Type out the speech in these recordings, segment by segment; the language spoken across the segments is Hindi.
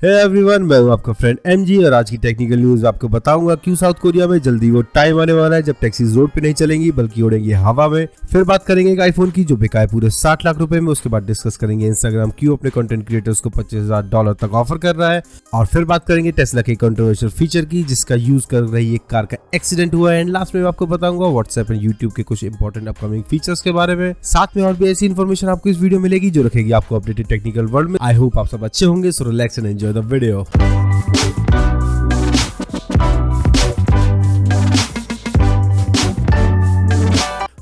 हे एवरीवन, मैं हूं आपका फ्रेंड एमजी और आज की टेक्निकल न्यूज आपको बताऊंगा क्यों साउथ कोरिया में जल्दी वो टाइम आने वाला है जब टैक्सीज रोड पे नहीं चलेंगी बल्कि उड़ेंगी हवा में। फिर बात करेंगे एक आईफोन की जो बिका है पूरे 60 लाख रुपए में। उसके बाद डिस्कस करेंगे इंस्टाग्राम क्यों अपने कंटेंट क्रिएटर्स को $25,000 तक ऑफर कर रहा है। और फिर बात करेंगे टेस्ला के कंट्रोवर्शियल फीचर की जिसका यूज कर रही एक कार का एक्सीडेंट हुआ है। एंड लास्ट में आपको बताऊंगा व्हाट्सएप एंड यूट्यूब के कुछ इंपॉर्टेंट अपकमिंग फीचर्स के बारे में। साथ में और भी ऐसी इन्फॉर्मेशन आपको इस वीडियो मिलेगी जो रखेगी आपको अपडेटेड टेक्निकल वर्ल्ड में। आई होप आप सब अच्छे होंगे, so relax and enjoy the video.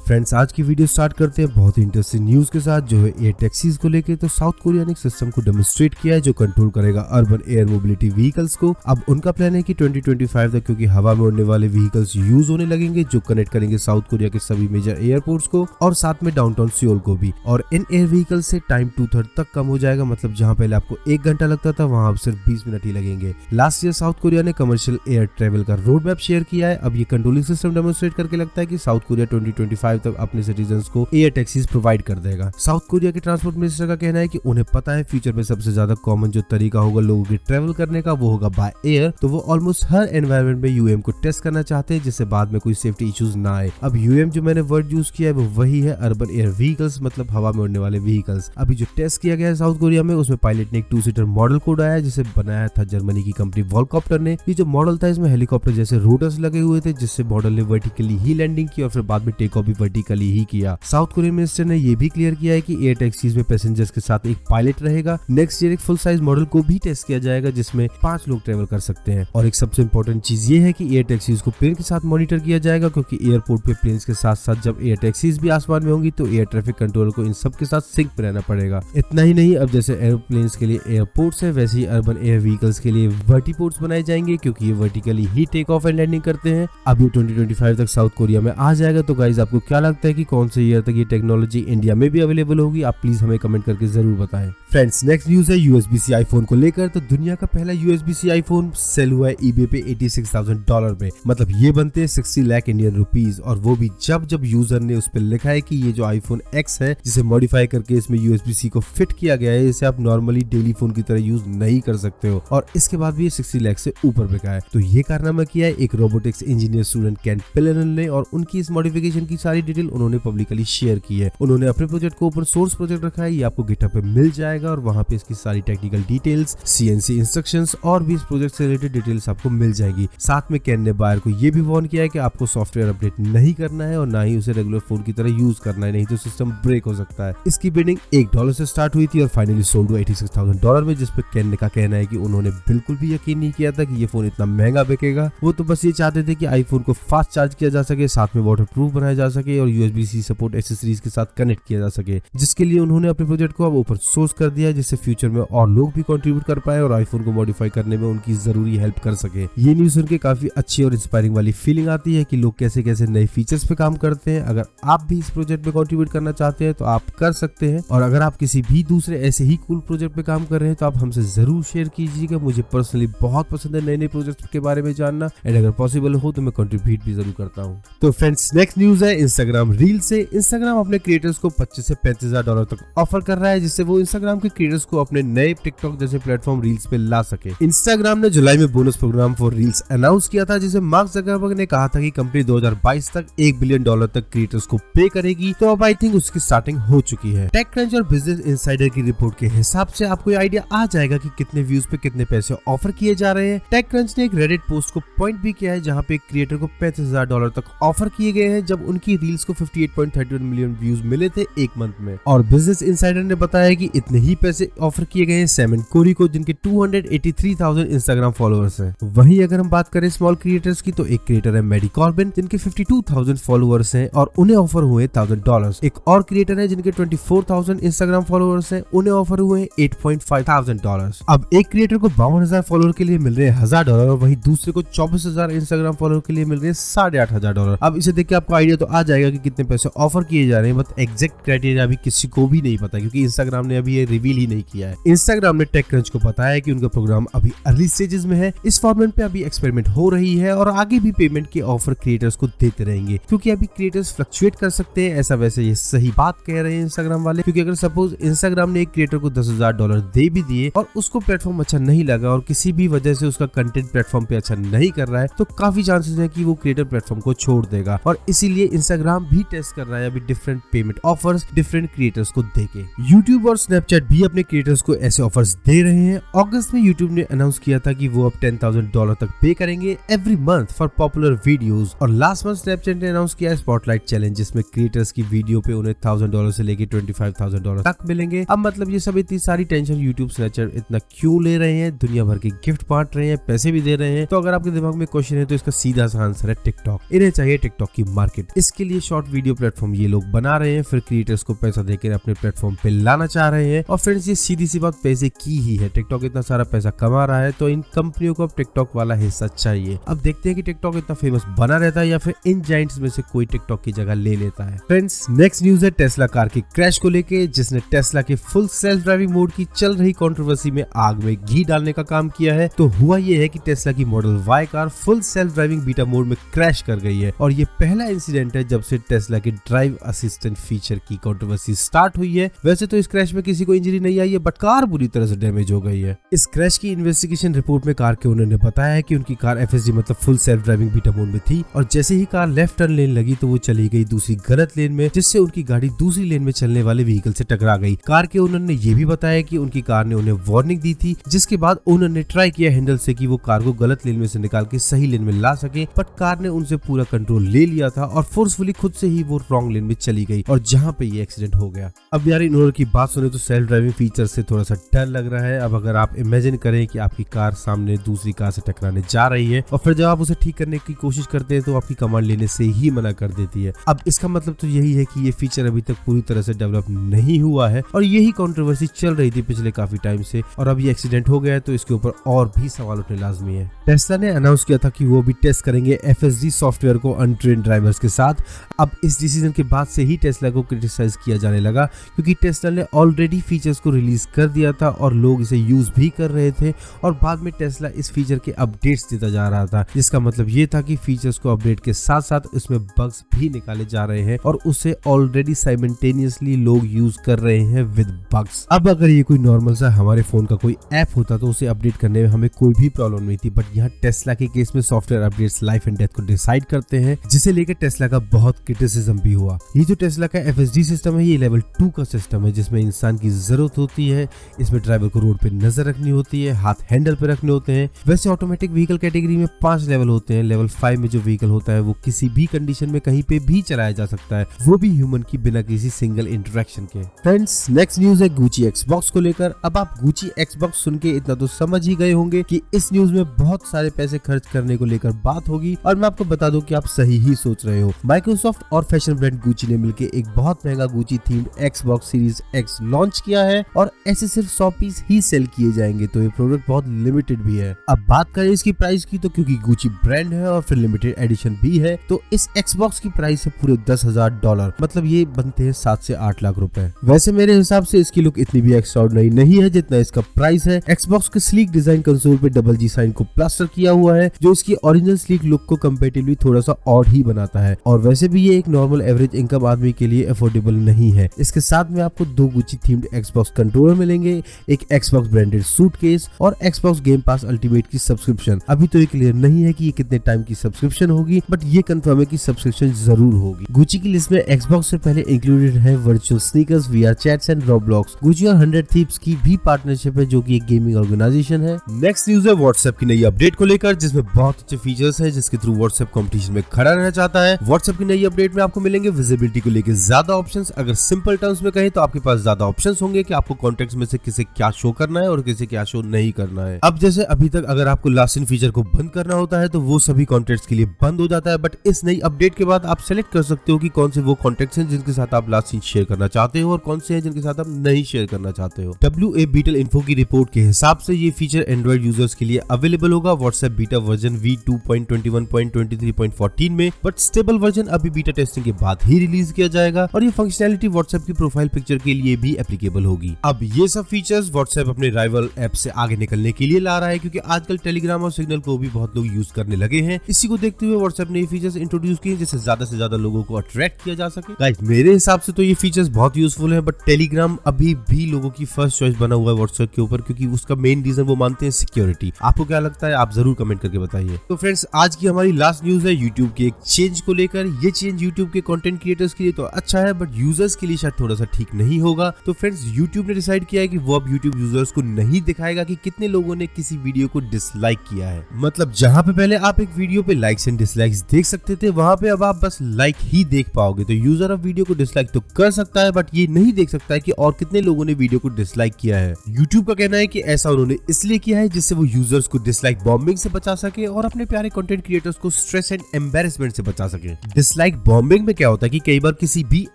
Friends, आज की वीडियो स्टार्ट करते हैं बहुत ही इंटरेस्टिंग न्यूज के साथ जो है एयर टैक्सीज को लेके। तो साउथ कोरिया ने एक सिस्टम को डेमोन्स्ट्रेट किया है जो कंट्रोल करेगा अर्बन एयर मोबिलिटी व्हीकल्स को। अब उनका प्लान है कि 2025 तक क्योंकि हवा में उड़ने वाले व्हीकल्स यूज होने लगेंगे जो कनेक्ट करेंगे साउथ कोरिया के सभी मेजर एयरपोर्ट्स को और साथ में डाउनटाउन सियोल को भी। और इन एयर व्हीकल से टाइम 2/3 तक कम हो जाएगा, मतलब जहां पहले आपको 1 घंटा लगता था वहां अब सिर्फ 20 मिनट ही लगेंगे। लास्ट ईयर साउथ कोरिया ने कमर्शियल एयर ट्रेवल का रोड मैप शेयर किया है। अब ये कंट्रोलिंग सिस्टम डेमोन्स्ट्रेट करके लगता है कि साउथ कोरिया 2025 तक अपने सिटीजन को एयर टैक्सीज प्रोवाइड कर देगा। साउथ कोरिया के ट्रांसपोर्ट मिनिस्टर का कहना है कि उन्हें पता है फ्यूचर में सबसे ज्यादा कॉमन जो तरीका होगा लोगों के ट्रेवल करने का वो होगा बाय एयर। तो वो ऑलमोस्ट हर एनवायरनमेंट में यूएम को टेस्ट करना चाहते हैं जिससे बाद में कोई सेफ्टी इश्यूज ना आए। अब यूएम जो मैंने वर्ड यूज किया है वो वही है अर्बन एयर व्हीकल्स, मतलब हवा में उड़ने वाले व्हीकल्स। अभी जो टेस्ट किया गया है साउथ कोरिया में उसमें पायलट ने एक 2-सीटर मॉडल को उड़ाया जिसे बनाया था जर्मनी की कंपनी वॉलकॉप्टर ने। ये जो मॉडल था इसमें हेलीकॉप्टर जैसे रोटर्स लगे हुए थे जिससे मॉडल ने वर्टिकली ही लैंडिंग की और फिर बाद में टेक ऑफ भी वर्टिकली ही किया। साउथ कोरियन मिनिस्टर ने यह भी क्लियर किया है कि एयर टैक्सीज में पैसेंजर्स के साथ एक पायलट रहेगा। नेक्स्ट ईयर एक फुल साइज मॉडल को भी टेस्ट किया जाएगा जिसमें 5 लोग ट्रेवल कर सकते हैं। और एक सबसे इंपॉर्टेंट चीज ये है कि एयर टैक्सीज को प्लेन के साथ मॉनिटर किया जाएगा क्योंकि एयरपोर्ट पे प्लेन्स के साथ साथ जब एयर टैक्सीज भी आसमान में होंगी तो एयर ट्रैफिक कंट्रोल को इन सब के साथ सिंक पे रहना पड़ेगा। इतना ही नहीं, अब जैसे एयरप्लेन्स के लिए एयरपोर्ट्स है वैसे ही अर्बन एयर व्हीकल्स के लिए वर्टिपोर्ट्स बनाए जाएंगे क्योंकि ये वर्टिकली ही टेक ऑफ एंड लैंडिंग करते हैं। अब ये 2025 तक साउथ कोरिया में आ जाएगा। तो गाइस, आपको क्या लगता है कि कौन से ईयर तक ये टेक्नोलॉजी इंडिया में भी अवेलेबल होगी? आप प्लीज हमें कमेंट करके जरूर बताएं। फ्रेंड्स, नेक्स्ट न्यूज है USB-C आईफोन को लेकर। तो दुनिया का पहला USB-C आईफोन सेल हुआ है eBay पे $86,000 में, मतलब ये बनते हैं 60 लाख इंडियन रुपीज। और वो भी जब यूजर ने उस पर लिखा है कि ये जो आईफोन X है जिसे मॉडिफाई करके इसमें USB-C को फिट किया गया है, इसे आप नॉर्मली डेली फोन की तरह यूज नहीं कर सकते हो। और इसके बाद भी ये 60 लाख से ऊपर बिका है। तो ये कारनामा किया है एक रोबोटिक्स इंजीनियर स्टूडेंट केन पिलेरन ने और उनकी इस मॉडिफिकेशन की सारी डिटेल उन्होंने पब्लिकली शेयर की है। उन्होंने अपने प्रोजेक्ट को ओपन सोर्स प्रोजेक्ट रखा है, ये आपको गिटहब पे मिल जाएगा और वहां पे इसकी सारी टेक्निकल डिटेल्स, CNC इंस्ट्रक्शंस और भी इस प्रोजेक्ट से रिलेटेड डिटेल्स आपको मिल जाएगी। साथ में केन ने बायर को ये भी वार्न किया है कि आपको सॉफ्टवेयर अपडेट नहीं करना है और ना ही उसे रेगुलर फोन की तरह यूज करना है, नहीं तो सिस्टम ब्रेक हो सकता है। इसकी बिडिंग $1 से स्टार्ट हुई थी और फाइनली सोल्ड हुआ $86,000 में, जिसपे केन का कहना है कि उन्होंने बिल्कुल भी यकीन नहीं किया था कि ये फोन इतना महंगा बिकेगा। वो तो बस ये चाहते थे कि आईफोन को फास्ट चार्ज किया जा सके, साथ में वाटर प्रूफ बनाया जा सके और USB-C सपोर्ट एक्सेसरीज के साथ कनेक्ट किया जा सके, जिसके लिए उन्होंने अपने प्रोजेक्ट को अब ओपन सोर्स कर दिया है जिससे फ्यूचर में और लोग भी कंट्रीब्यूट कर पाए और आईफोन को मॉडिफाई करने में उनकी जरूरी हेल्प कर सके। ये न्यूज़ सुन के काफी अच्छी और इंस्पायरिंग वाली फीलिंग आती है कि लोग कैसे कैसे नए फीचर्स पे काम करते हैं। अगर आप भी इस प्रोजेक्ट में कंट्रीब्यूट करना चाहते हैं तो आप कर सकते हैं, और अगर आप किसी भी दूसरे ऐसे ही कूल प्रोजेक्ट पे काम कर रहे हैं तो आप हमसे जरूर शेयर कीजिएगा। मुझे पर्सनली बहुत पसंद है नए नए प्रोजेक्ट के बारे में जानना, एंड अगर पॉसिबल हो तो मैं कंट्रीब्यूट भी जरूर करता हूँ। तो फ्रेंड्स, नेक्स्ट न्यूज है इंस्टाग्राम रील से। इंस्टाग्राम अपने क्रिएटर्स को $25,000 से $35,000 तक ऑफर कर रहा है जिससे वो इंस्टाग्राम के क्रिएटर्स को अपने नए टिकटॉक जैसे प्लेटफॉर्म रील्स पे ला सके। इंस्टाग्राम ने जुलाई में bonus program for reels announce किया था जिसे मार्क जकरबर्ग ने कहा था कि कंपनी 2022 तक $1 बिलियन तक क्रिएटर्स को पे करेगी। तो अब आई थिंक उसकी स्टार्टिंग हो चुकी है। टेकक्रंच और बिजनेस इनसाइडर की रिपोर्ट के हिसाब से आपको आइडिया आ जाएगा कि कितने व्यूज पे कितने पैसे ऑफर किए जा रहे हैं। टेकक्रंच ने एक रेडिट पोस्ट को पॉइंट भी किया है जहाँ पे क्रिएटर को $35,000 तक ऑफर किए गए हैं जब उनकी रील्स को 58.31 मिलियन व्यूज मिले थे एक मंथ में। और बिजनेस इनसाइडर ने बताया कि इतने ही पैसे ऑफर किए गए हैं सैमन कोरी को जिनके 283,000 इंस्टाग्राम फॉलोअर्स हैं। वहीं अगर हम बात करें स्मॉल क्रिएटर्स की तो एक क्रिएटर है मैडी कॉर्बिन जिनके 52,000 फॉलोअर्स हैं और उन्हें ऑफर हुए $1,000। एक और क्रिएटर है जिनके 24,000 इंस्टाग्राम फॉलोअर्स हैं, उन्हें ऑफर हुए $8,500। अब एक क्रिएटर को 52,000 फॉलोअर के लिए मिल रहे हैं $1,000 और वहीं दूसरे को 24,000 इंस्टाग्राम फॉलोअर के लिए मिल रहे हैं $8,500। अब इसे देख के आपको आइडिया तो आ जाएगा कि कितने पैसे ऑफर किए जा रहे हैं, बट एग्जैक्ट क्राइटेरिया अभी किसी को भी नहीं पता क्योंकि इंस्टाग्राम ने अभी ये रिवील ही नहीं किया है। इंस्टाग्राम ने टेकक्रंच को बताया कि उनका प्रोग्राम अभी अर्ली स्टेजेस में है, इस फॉर्मेट पे अभी एक्सपेरिमेंट हो रही है और आगे भी पेमेंट के ऑफर क्रिएटर्स को देते रहेंगे, क्योंकि अभी क्रिएटर्स फ्लक्चुएट कर सकते हैं। ऐसा वैसे ये सही बात कह रहे हैं इंस्टाग्राम वाले, क्योंकि अगर सपोज इंस्टाग्राम ने एक क्रिएटर को $10,000 दे भी दिए और उसको प्लेटफॉर्म अच्छा नहीं लगा और किसी भी वजह से उसका कंटेंट प्लेटफॉर्म पे अच्छा नहीं कर रहा है, तो काफी चांसेस है कि वो क्रिएटर प्लेटफॉर्म को छोड़ देगा। और इसीलिए इंस्टाग्राम भी टेस्ट कर रहा है अभी different payment offers different creators को देके। यूट्यूब और स्नैपचैट भी अपने क्रिएटर्स को ऐसे ऑफर्स दे रहे हैं। अगस्त में यूट्यूब ने अनाउंस किया था कि वो अब $10,000 तक पे करेंगे every month for popular videos, और लास्ट मंथ स्नैपचैट ने अनाउंस किया स्पॉटलाइट चैलेंज, जिसमें क्रिएटर्स की वीडियो पे उन्हें $1,000 से लेके $25,000 तक मिलेंगे। अब मतलब ये सब इतनी सारी टेंशन यूट्यूब स्नैपचैट इतना क्यों ले रहे हैं, दुनिया भर के गिफ्ट बांट रहे हैं, पैसे भी दे रहे हैं। तो अगर आपके दिमाग में क्वेश्चन है तो इसका सीधा सा आंसर है टिकटॉक। इन्हें चाहिए टिकटॉक की मार्केट, इसके लिए शॉर्ट वीडियो प्लेटफॉर्म ये लोग बना रहे हैं, फिर क्रिएटर्स को पैसा देकर अपने प्लेटफॉर्म पे लाना चाह रहे हैं। और फ्रेंड्स ये सीधी सी बात पैसे की ही है, टिकटॉक इतना सारा पैसा कमा रहा है तो इन कंपनियों को अब टिकटॉक वाला हिस्सा चाहिए। अब देखते हैं कि टिकटॉक इतना फेमस बना रहता है या फिर इन जाइंट्स में से कोई टिकटॉक की जगह ले लेता है। फ्रेंड्स नेक्स्ट न्यूज है टेस्ला कार के क्रैश को लेके, जिसने टेस्ला के फुल सेल्फ ड्राइविंग मोड की चल रही कंट्रोवर्सी में आग में घी डालने का काम किया है। तो हुआ ये है कि टेस्ला की model Y car full self driving beta mode में क्रैश कर गई है, और ये पहला इंसिडेंट है जब से टेस्ला के ड्राइव असिस्टेंट फीचर की कंट्रोवर्सी स्टार्ट हुई है। वैसे तो इस क्रैश में किसी को इंजरी नहीं आई है, बट कार बुरी तरह से डैमेज हो गई है। इस क्रैश की इन्वेस्टिगेशन रिपोर्ट में कार के ओनर ने बताया है कि उनकी कार एफएसडी मतलब full self driving beta mode में थी, और जैसे ही कार लेफ्ट टर्न लेन लगी तो वो चली गई दूसरी गलत लेन में, जिससे उनकी गाड़ी दूसरी लेन में चलने वाले व्हीकल से टकरा गई। कार के ओनर ने यह भी बताया कि उनकी कार ने उन्हें वार्निंग दी थी, जिसके बाद ओनर ने ट्राई किया हैंडल से कि वो कार को गलत लेन में से निकाल के सही लेन में ला सके, बट कार ने उनसे पूरा कंट्रोल ले लिया था और फोर्सफुली खुद से ही वो रॉन्ग लेन में चली गई, और जहां पे ये एक्सीडेंट हो गया। अब यार इन ओनर की बात सुने तो सेल्फ ड्राइविंग फीचर से थोड़ा सा डर लग रहा है। अब अगर आप इमेजिन करें कि आपकी कार सामने दूसरी कार से टकराने जा रही है और फिर जब आप उसे ठीक करने की कोशिश करते हैं तो आपकी कमांड लेने से ही मना कर देती है। अब इसका मतलब तो यही है कि ये फीचर अभी तक पूरी तरह से डेवलप नहीं हुआ है, और यही कंट्रोवर्सी चल रही थी पिछले काफी टाइम से, और अब ये एक्सीडेंट हो गया है तो इसके ऊपर और भी सवाल उठने लाजमी है। टेस्ला ने अनाउंस किया था कि वो भी टेस्ट करेंगे एफएसडी सॉफ्टवेयर को अनट्रेन्ड ड्राइवर्स के साथ। अब इस डिसीजन के बाद से ही टेस्ला को क्रिटिसाइज किया जाने लगा, क्योंकि टेस्ला ने ऑलरेडी फीचर्स को रिलीज कर दिया था और लोग इसे यूज भी कर रहे थे, और बाद में टेस्ला इस फीचर के अपडेट्स देता जा रहा था, जिसका मतलब ये था कि फीचर्स को अपडेट के साथ साथ इसमें बग्स भी निकाले जा रहे हैं और उसे ऑलरेडी साइमल्टेनियसली लोग यूज कर रहे हैं विद बग्स। अब अगर ये कोई नॉर्मल सा हमारे फोन का कोई ऐप होता तो उसे अपडेट करने में हमें कोई भी प्रॉब्लम नहीं थी, बट यहाँ टेस्ला के केस में software updates life and death को डिसाइड करते हैं, जिसे लेकर टेस्ला का बहुत क्रिटिसिज्म भी हुआ। ये जो टेस्ला का एफएसडी सिस्टम है ये लेवल 2 का सिस्टम है, जिसमें इंसान की जरूरत होती है, इसमें ड्राइवर को रोड पे नजर रखनी होती है, हाथ हैंडल पे रखने होते हैं। वैसे ऑटोमेटिक व्हीकल कैटेगरी में 5 लेवल होते हैं। लेवल 5 में जो व्हीकल होता है वो किसी भी कंडीशन में कहीं पे भी चलाया जा सकता है, वो भी ह्यूमन की बिना किसी सिंगल इंटरेक्शन के। फ्रेंड्स नेक्स्ट न्यूज है गुची एक्सबॉक्स को लेकर। अब आप गुची एक्सबॉक्स सुन के इतना तो समझ ही गए होंगे कि इस न्यूज में बहुत सारे पैसे खर्च करने को लेकर बात होगी, और मैं आपको बता दूं कि आप सही ही सोच रहे हो। माइक्रोसॉफ्ट और फैशन ब्रांड गुची ने मिलकर एक बहुत महंगा Gucci themed Xbox series x launch किया है, और ऐसे सिर्फ 100 पीस ही सेल किए जाएंगे, तो ये प्रोडक्ट बहुत लिमिटेड भी है। अब बात करें इसकी प्राइस की, तो क्योंकि गुची ब्रांड है और फिर लिमिटेड एडिशन भी है, तो इस एक्सबॉक्स की प्राइस है पूरे $10,000, मतलब ये बनते हैं 7 से 8 लाख रुपए। वैसे मेरे हिसाब से इसकी लुक इतनी भी एक्स्ट्राऑर्डिनरी नहीं है जितना इसका प्राइस है। एक्सबॉक्स के स्लीक डिजाइन कंसोल पे डबल जी साइन को प्लास्टर किया हुआ है, जो इसकी ओरिजिनल स्लीक लुक को कंपैरेटिवली थोड़ा सा ऑड ही बनाता है, और वैसे भी ये एक नॉर्मल एवरेज इनकम आदमी के लिए अफोर्डेबल नहीं है। इसके साथ में आपको 2 गुची थीम्ड एक्सबॉक्स कंट्रोलर मिलेंगे, एक एक्सबॉक्स ब्रांडेड सूटकेस और एक्सबॉक्स गेम पास अल्टीमेट की सब्सक्रिप्शन। अभी तो ये क्लियर नहीं है कि ये कितने टाइम की सब्सक्रिप्शन होगी, बट ये कंफर्म है कि सब्सक्रिप्शन जरूर होगी। गुची की लिस्ट में एक्सबॉक्स से पहले इंक्लूडेड है virtual sneakers, VR chats and Roblox. Gucci और 100 थीव्स की भी पार्टनरशिप है, जो कि एक गेमिंग ऑर्गेनाइजेशन है। नेक्स्ट न्यूज है व्हाट्सएप की नई अपडेट को लेकर, जिसमें बहुत अच्छे फीचर्स हैं, जिसके थ्रू व्हाट्सएप कंपटीशन में खड़ा रहना चाहता है। व्हाट्सएप की नई अपडेट में आपको मिलेंगे विजिबिलिटी को लेकर ज्यादा ऑप्शंस। अगर सिंपल टर्म्स में कहें तो आपके पास ज्यादा ऑप्शंस होंगे कि आपको कॉन्टेक्ट्स में से किसे क्या शो करना है और किसे क्या शो नहीं करना है। अब जैसे अभी तक अगर आपको लास्ट इन फीचर को बंद करना होता है तो वो सभी कॉन्टेक्ट्स के लिए बंद हो जाता है, बट इस नई अपडेट के बाद आप सेलेक्ट कर सकते हो कि कौन से वो कॉन्टेक्ट्स हैं जिनके साथ आप लास्ट सीन शेयर करना चाहते हो और कौन से हैं जिनके साथ आप नहीं शेयर करना चाहते हो। WA बीटल इन्फो की रिपोर्ट के हिसाब से ये फीचर एंड्रॉइड यूजर्स के लिए अवेलेबल होगा व्हाट्सएप बीटा वर्जन V2.21.23.14 में, बट स्टेबल वर्जन अभी बीटा टेस्टिंग के बाद ही रिलीज किया जाएगा, और ये फंक्शनैलिटी व्हाट्सएप की प्रोफाइल पिक्चर के लिए भी एप्लीकेबल अवेलेबल होगी। अब ये सब फीचर्स व्हाट्सएप अपने राइवल ऐप से आगे निकलने के लिए ला रहा है, क्योंकि आजकल टेलीग्राम और सिग्नल को भी बहुत लोग यूज करने लगे हैं। इसी को देखते हुए व्हाट्सएप ने ये फीचर्स इंट्रोड्यूस किए जिससे ज्यादा से ज्यादा लोगों को अट्रैक्ट किया जा सके। गाइस मेरे हिसाब से तो ये फीचर्स बहुत यूजफुल है, बट टेलीग्राम अभी भी लोगों की फर्स्ट चॉइस बना हुआ है व्हाट्सएप के ऊपर, क्योंकि उसका मेन रीजन वो मानते हैं सिक्योरिटी। आपको क्या लगता है, आप जरूर कमेंट करके बताइए। तो फ्रेंड्स आज की हमारी लास्ट न्यूज है यूट्यूब के एक चेंज को लेकर। ये चेंज यूट्यूब के कंटेंट क्रिएटर्स के लिए तो अच्छा है, बट यूजर्स के लिए शायद थोड़ा सा ठीक नहीं होगा। तो फ्रेंड्स यूट्यूब ने डिसाइड किया है कि वो अब यूट्यूब यूजर्स को नहीं दिखाएगा कि कितने लोगों ने किसी वीडियो को डिसलाइक किया है। मतलब जहां पे पहले आप एक वीडियो पे लाइक्स एंड डिसलाइक्स देख सकते थे, वहां पे अब आप बस लाइक ही देख पाओगे। तो यूजर अब वीडियो को डिसलाइक तो कर सकता है, बट ये नहीं देख सकता है कि और कितने लोगों ने वीडियो को डिसलाइक किया है। यूट्यूब का कहना है कि ऐसा उन्होंने इसलिए किया है जिससे वो यूजर्स को डिसलाइक बॉम्बिंग से बचा सके और अपने प्यारे कंटेंट क्रिएटर्स को स्ट्रेस एंड एम्बैरेसमेंट से बचा सके। डिसलाइक बॉम्बिंग में क्या होता है कि कई बार किसी भी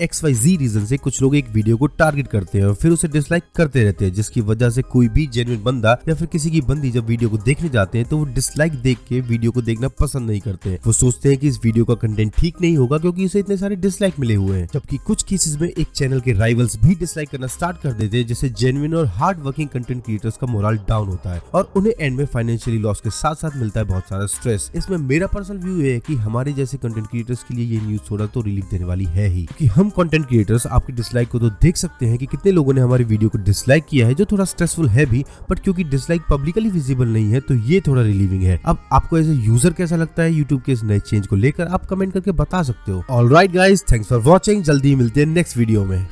XYZ रीजन से कुछ लोग एक वीडियो को टारगेट करते हैं और फिर उसे डिसलाइक करते रहते हैं, जिसकी वजह से कोई भी जेन्युइन बंदा या फिर किसी की बंदी जब वीडियो को देखने जाते हैं तो वो डिसलाइक देख के वीडियो को देखना पसंद नहीं करते हैं। वो सोचते हैं कि इस वीडियो का कंटेंट ठीक नहीं होगा क्योंकि इसे इतने सारे डिसलाइक मिले हुए हैं। जबकि कुछ केसेस में एक चैनल के राइवल्स भी डिसलाइक करना स्टार्ट कर देते हैं, जिससे जेन्युइन और हार्ड वर्किंग कंटेंट क्रिएटर्स का मोरल डाउन होता है और उन्हें एंड में फाइनेंशियली लॉस के साथ साथ मिलता है बहुत सारा स्ट्रेस। इसमें मेरा पर्सनल व्यू है कि हमारे जैसे कंटेंट क्रिएटर्स के लिए ये न्यूज थोड़ा तो रिलीफ देने वाली है ही, क्योंकि हम कंटेंट क्रिएटर्स आपकी डिसलाइक को तो देख सकते हैं कि कितने लोगों ने हमारी वीडियो को डिसलाइक किया है, जो थोड़ा स्ट्रेसफुल है भी, बट क्योंकि डिसलाइक पब्लिकली विजिबल नहीं है तो ये थोड़ा रिलीविंग है। अब आपको एज ए यूजर कैसा लगता है यूट्यूब के इस नए चेंज को लेकर, आप कमेंट करके बता सकते हो। Alright guys, thanks for watching. जल्दी मिलते हैं नेक्स्ट वीडियो में।